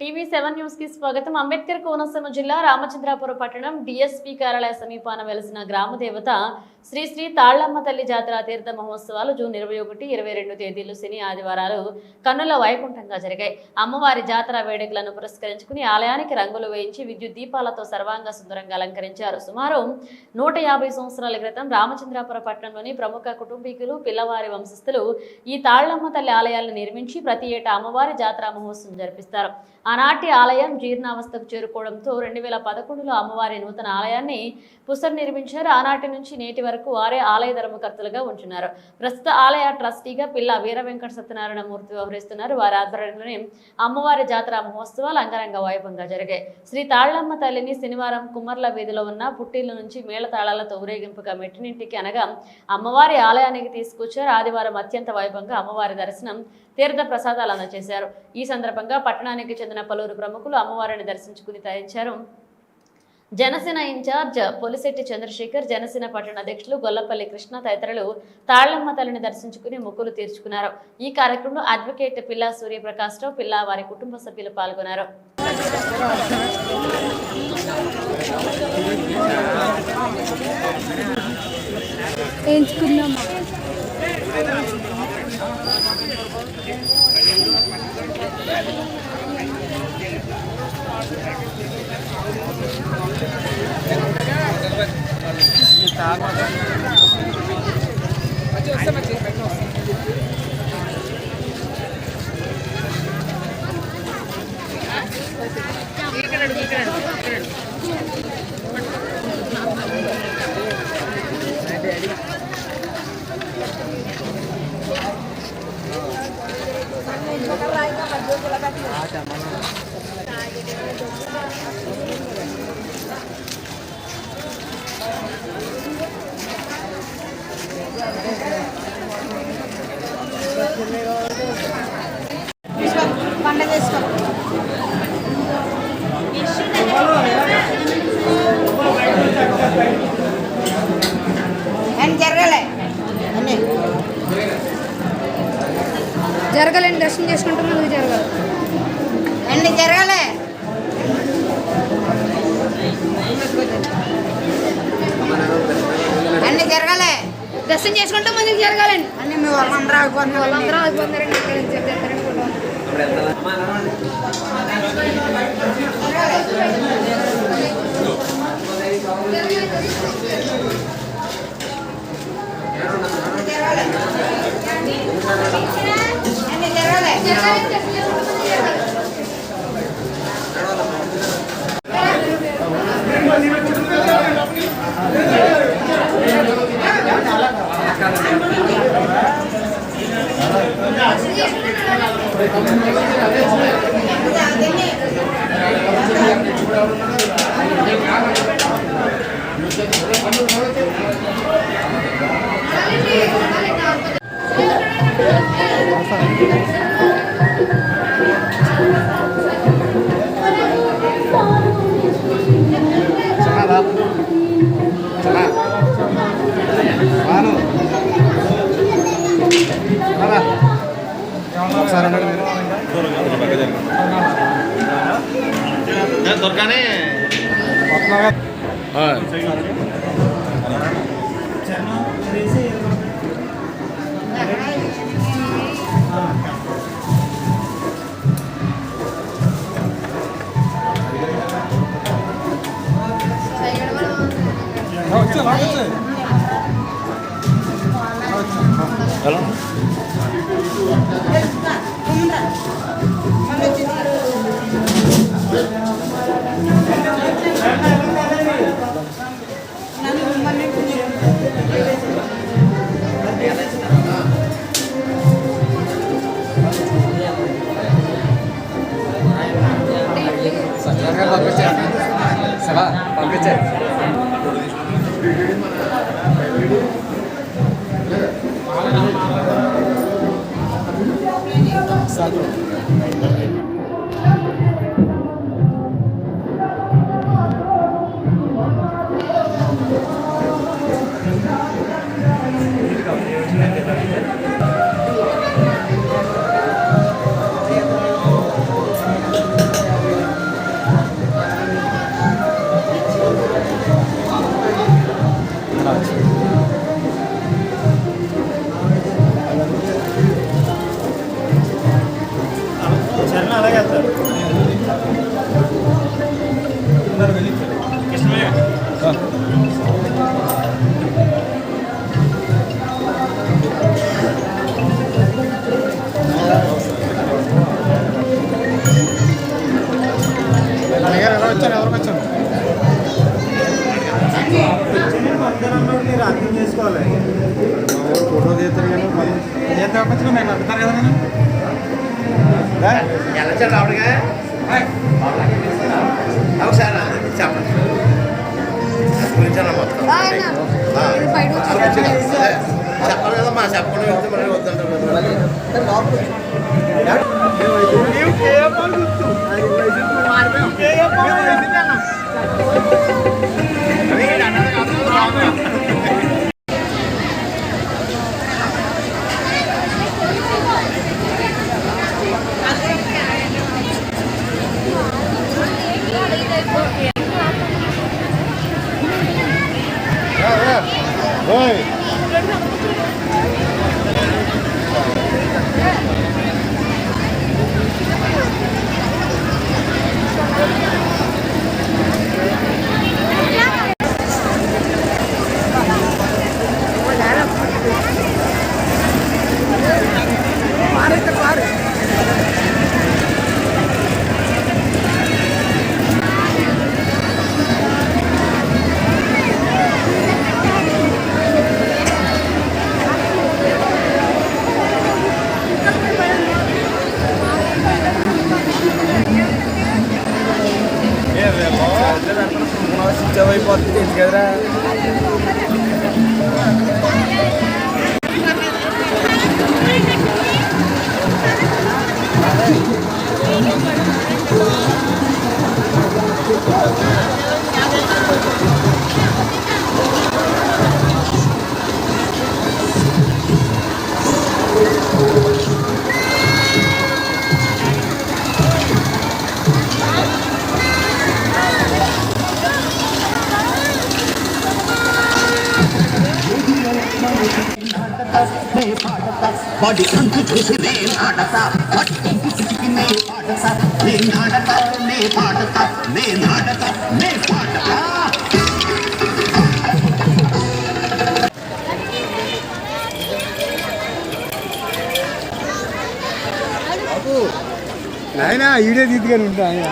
టీవీ7 news కి స్వాగతం. అంబేద్కర్ కోనసీమ జిల్లా రామచంద్రాపురం పట్టణం డిఎస్పీ కార్యాలయ సమీపాన వెలసిన గ్రామ దేవత శ్రీ శ్రీ తాళ్లమ్మ తల్లి జాతర తీర్థ మహోత్సవాలు జూన్ 21, 22 తేదీలు శని ఆదివారాలు కన్నుల వైకుంఠంగా జరిగాయి. అమ్మవారి జాతర వేడుకలను పురస్కరించుకుని ఆలయానికి రంగులు వేయించి విద్యుత్ దీపాలతో సర్వాంగ సుందరంగా అలంకరించారు. సుమారు 150 సంవత్సరాల క్రితం రామచంద్రాపురం పట్టణంలోని ప్రముఖ కుటుంబీకులు పిల్లవారి వంశస్థులు ఈ తాళ్లమ్మ తల్లి ఆలయాలను నిర్మించి ప్రతి ఏటా అమ్మవారి జాతర మహోత్సవం జరిపిస్తారు. ఆనాటి ఆలయం జీర్ణావస్థకు చేరుకోవడంతో 2011లో అమ్మవారి నూతన ఆలయాన్ని పునర్నిర్మించారు. ఆనాటి నుంచి నేటి వరకు వారే ఆలయ ధర్మకర్తలుగా ఉంటున్నారు. ప్రస్తుత ఆలయ ట్రస్టీగా పిల్ల వీర వెంకట సత్యనారాయణ మూర్తి వ్యవహరిస్తున్నారు. వారి ఆధ్వర్యంలోనే అమ్మవారి జాతర మహోత్సవాలు అంగరంగ వైభవంగా జరిగాయి. శ్రీ తాళ్లమ్మ తల్లిని శనివారం కుమ్మర్ల వీధిలో ఉన్న పుట్టిల నుంచి మేళతాళాలతో ఊరేగింపుగా మెట్టినింటికి అనగా అమ్మవారి ఆలయానికి తీసుకొచ్చారు. ఆదివారం అత్యంత వైభవంగా అమ్మవారి దర్శనం తీర్థ ప్రసాదాలు అందజేశారు. ఈ సందర్భంగా పట్టణానికి చెందిన పలువురు ప్రముఖులు అమ్మవారిని దర్శించుకుని తరించారు. జనసేన ఇన్ఛార్జ్ పొలిశెట్టి చంద్రశేఖర్, జనసేన పట్టణ అధ్యక్షులు గొల్లపల్లి కృష్ణ తదితరులు తాళ్లమ్మ తల్లిని దర్శించుకుని మొక్కులు తీర్చుకున్నారు. ఈ కార్యక్రమంలో అడ్వకేట్ పిల్లా సూర్యప్రకాశ్రావు, పిల్లా వారి కుటుంబ సభ్యులు పాల్గొన్నారు. జరగాలండి, దర్శనం చేసుకుంటే ముందుకు జరగాలి అండి, జరగాలి అన్ని జరగాలి, దర్శనం చేసుకుంటే ముందుకు జరగాలండి. అన్ని మీ వాళ్ళందరూ ఆగిపోతున్నారండి. దొరకనే పంపించారు. ఎలా సార్ రావడగా ఒకసారి చెప్పండి గురించి మొత్తం చెప్పాలి కదమ్మా చెప్పకుండా వెళ్తే మరి వద్దంటారు అయిపోతుంది కదరా వాడి అంతు చూసి నే నాడతా పట్టింపు చిటికి నే పాడతా నే నాడతా నే పాడతా నే నాడతా నే పాడతా నాయనా ఈడే తీసుకొని ఉంటా ఆయన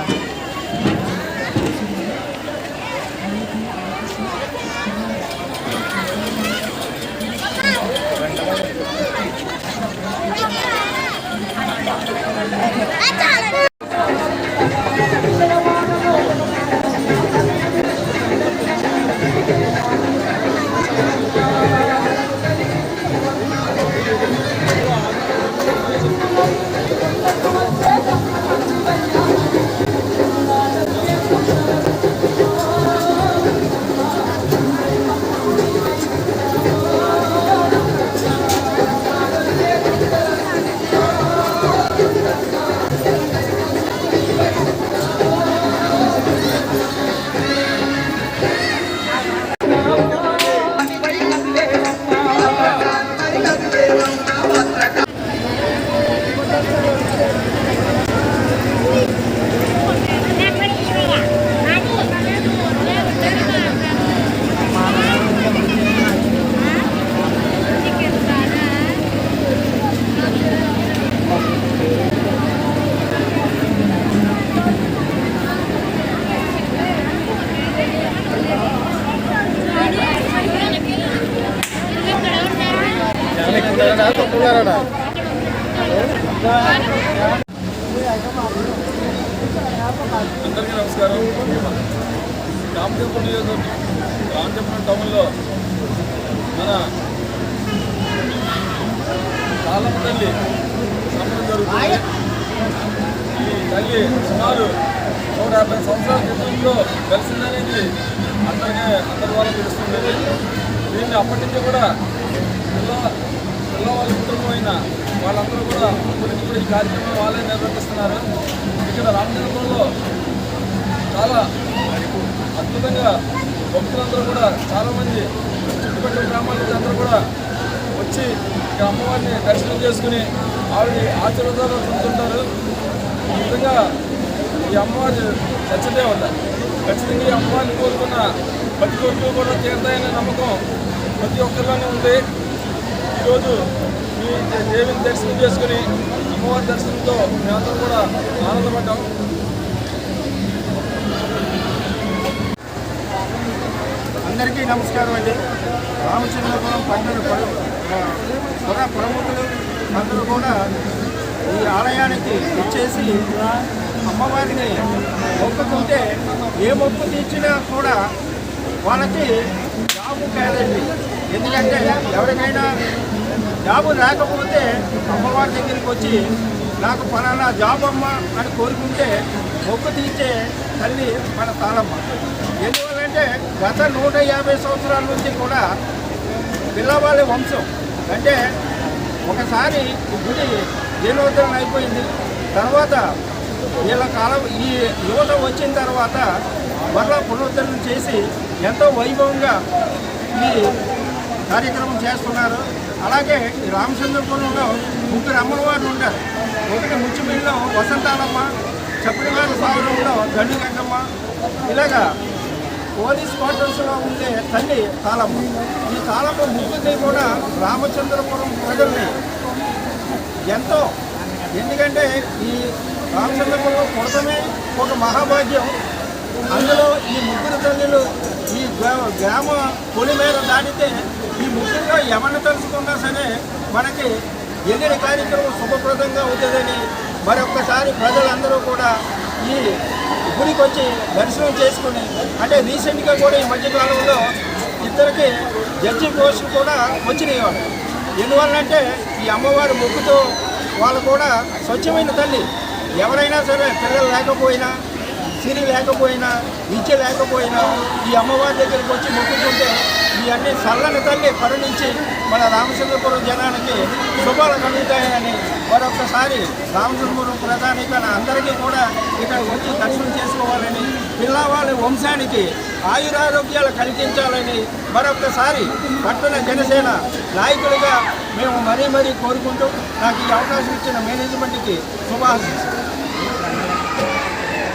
అందరికీ నమస్కారం. రామచంద్రపురం నియోజకవర్గం రామచంద్రపురం టౌన్లో మన తాళమ్మ తల్లి సంబరం జరుగుతుంది. ఈ తల్లి సుమారు 150 సంవత్సరాల క్రితంలో కలిసిందనేది అందరి వాళ్ళకి తెలుస్తుంది. దీన్ని అప్పటి నుంచి కూడా పిల్లవాళ్ళ కుటుంబమైన వాళ్ళందరూ కూడా గురించి కూడా ఈ కార్యక్రమం వాళ్ళే నిర్వర్తిస్తున్నారు. ఇక్కడ రామచంద్రపురంలో చాలా అద్భుతంగా భక్తులందరూ కూడా చాలామంది చుట్టుపక్కల గ్రామాల నుంచి అందరూ కూడా వచ్చి ఇక్కడ అమ్మవారిని దర్శనం చేసుకుని ఆవిడ ఆశీర్వాదాలు పొందుతుంటారు. నిజంగా ఈ అమ్మవారి సత్యదేవత ఖచ్చితంగా ఈ అమ్మవారిని కోరుకున్న ప్రతి కోరికలు కూడా తీరుతాయనే నమ్మకం ప్రతి ఒక్కరిలోనే ఉంది. ఈరోజు ఈ దేవిని దర్శనం చేసుకుని అమ్మవారి దర్శనంతో మేమందరం కూడా ఆనందపడ్డాం. అందరికీ నమస్కారం అండి. రామచంద్రపురం పండుగ ప్రముఖులు అందరూ కూడా ఈ ఆలయ ఆలయానికి ఇచ్చేసి అమ్మవారిని మొక్కుకుంటే ఏ మొక్కు తీర్చినా కూడా వాళ్ళకి జాబు కాదండి. ఎందుకంటే ఎవరికైనా జాబు లేకపోతే అమ్మవారి దగ్గరికి వచ్చి నాకు పలానా జాబ్ అమ్మ అని కోరుకుంటే మొక్కు తీర్చే తల్లి మన తాళమ్మ. ఎందువల్లంటే గత 150 సంవత్సరాల నుంచి కూడా పిల్లవాళ్ళ వంశం అంటే ఒకసారి గుడి జీర్ణోద్ధరణ అయిపోయింది. తర్వాత వీళ్ళ కాలం ఈ యువత వచ్చిన తర్వాత మరలా పునరుద్ధరణ చేసి ఎంతో వైభవంగా ఈ కార్యక్రమం చేస్తున్నారు. అలాగే ఈ రామచంద్రపురంలో 3 అమ్మవారు ఉంటారు. ఒకటి ముచ్చిమిల్లో వసంతాలమ్మ, చప్పడివారి సాగరంలో దండుగంగమ్మ, ఇలాగా పోలీస్ క్వార్టర్స్లో ఉండే తల్లి తాళమ్మ. ఈ తాళమ్మ ముగ్గురిని కూడా రామచంద్రపురం ప్రజల్ని ఎంతో, ఎందుకంటే ఈ రామచంద్రపురం పుడతమే ఒక మహాభాగ్యం. అందులో ఈ ముగ్గురు తల్లులు ఈ గ్రామ పొలి మీద దాటితే ఈ ముగ్గురులో ఎవరిని తలుచుకున్నా సరే మనకి ఎగిరి కార్యక్రమం శుభప్రదంగా అవుతుందని మరొక్కసారి ప్రజలందరూ కూడా ఈ గుడికి వచ్చి దర్శనం చేసుకుని, అంటే రీసెంట్గా కూడా ఈ మధ్యకాలంలో ఇద్దరికి జడ్జి పోస్టులు కూడా వచ్చినాయి వాళ్ళు. ఎందువల్లంటే ఈ అమ్మవారి మొక్కుతో వాళ్ళు కూడా స్వచ్ఛమైన తల్లి. ఎవరైనా సరే పిల్లలు లేకపోయినా, సిరి లేకపోయినా, విద్య లేకపోయినా ఈ అమ్మవారి దగ్గరికి వచ్చి మొక్కుకుంటే ఈ అన్ని చల్లని తల్లి కరుణించి మన రామచంద్రపురం జనానికి శుభాలు కలుగుతాయని మరొకసారి రామచంద్రపురం ప్రధానికైన అందరికీ కూడా ఇక్కడ వచ్చి దర్శనం చేసుకోవాలని, పిల్లవాళ్ళ వంశానికి ఆయురారోగ్యాలు కలిగించాలని మరొకసారి పట్టణ జనసేన నాయకులుగా మేము మరీ కోరుకుంటూ నాకు ఈ అవకాశం ఇచ్చిన మేనేజ్మెంట్కి శుభాకాంక్షలు.